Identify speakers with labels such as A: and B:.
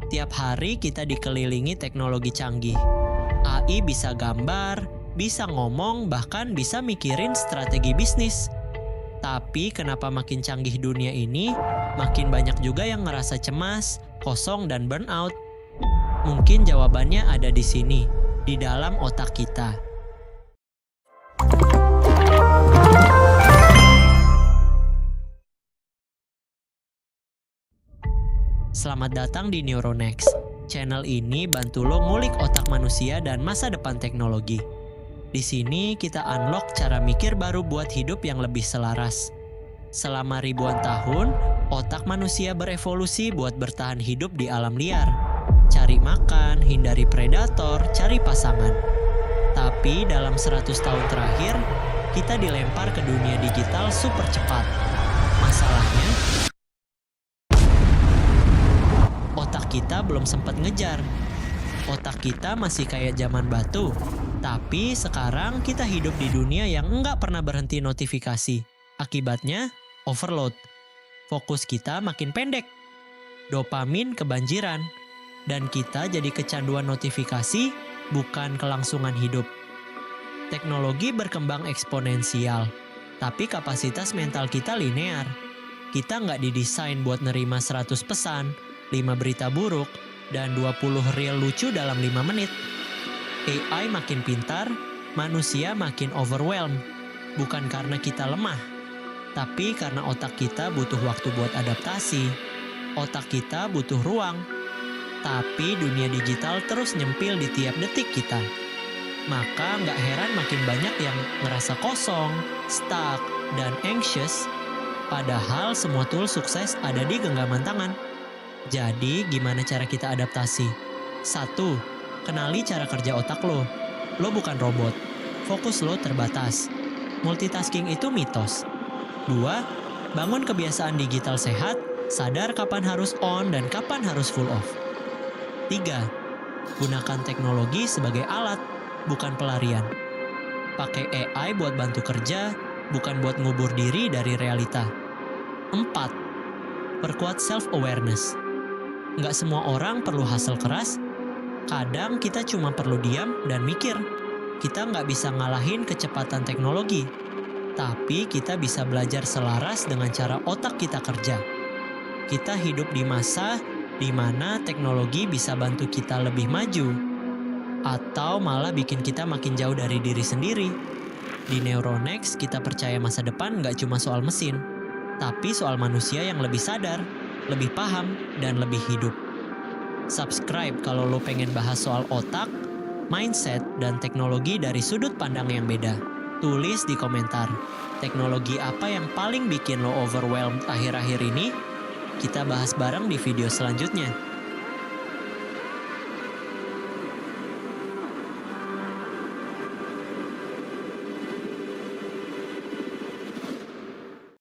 A: Tiap hari kita dikelilingi teknologi canggih. AI bisa gambar, bisa ngomong, bahkan bisa mikirin strategi bisnis. Tapi kenapa makin canggih dunia ini, makin banyak juga yang ngerasa cemas, kosong, dan burnout? Mungkin jawabannya ada di sini, di dalam otak kita. Selamat datang di Neuronext. Channel ini bantu lo ngulik otak manusia dan masa depan teknologi. Di sini kita unlock cara mikir baru buat hidup yang lebih selaras. Selama ribuan tahun, otak manusia berevolusi buat bertahan hidup di alam liar. Cari makan, hindari predator, cari pasangan. Tapi dalam 100 tahun terakhir, kita dilempar ke dunia digital super cepat. Masalahnya, otak kita belum sempat ngejar. Otak kita masih kayak zaman batu. Tapi sekarang kita hidup di dunia yang nggak pernah berhenti notifikasi. Akibatnya, overload. Fokus kita makin pendek. Dopamin kebanjiran. Dan kita jadi kecanduan notifikasi, bukan kelangsungan hidup. Teknologi berkembang eksponensial. Tapi kapasitas mental kita linear. Kita nggak didesain buat nerima 100 pesan, 5 berita buruk, dan 20 reel lucu dalam 5 menit. AI makin pintar, manusia makin overwhelmed. Bukan karena kita lemah, tapi karena otak kita butuh waktu buat adaptasi. Otak kita butuh ruang. Tapi dunia digital terus nyempil di tiap detik kita. Maka nggak heran makin banyak yang ngerasa kosong, stuck, dan anxious. Padahal semua tool sukses ada di genggaman tangan. Jadi gimana cara kita adaptasi? 1. Kenali cara kerja otak lo. Lo bukan robot. Fokus lo terbatas. Multitasking itu mitos. 2. Bangun kebiasaan digital sehat, sadar kapan harus on dan kapan harus full off. 3. Gunakan teknologi sebagai alat, bukan pelarian. Pakai AI buat bantu kerja, bukan buat ngubur diri dari realita. 4. Perkuat self-awareness. Nggak semua orang perlu hasil keras. Kadang kita cuma perlu diam dan mikir. Kita nggak bisa ngalahin kecepatan teknologi. Tapi kita bisa belajar selaras dengan cara otak kita kerja. Kita hidup di masa di mana teknologi bisa bantu kita lebih maju. Atau malah bikin kita makin jauh dari diri sendiri. Di Neuronext kita percaya masa depan nggak cuma soal mesin. Tapi soal manusia yang lebih sadar, lebih paham, dan lebih hidup. Subscribe kalau lo pengen bahas soal otak, mindset, dan teknologi dari sudut pandang yang beda. Tulis di komentar, teknologi apa yang paling bikin lo overwhelmed akhir-akhir ini? Kita bahas bareng di video selanjutnya.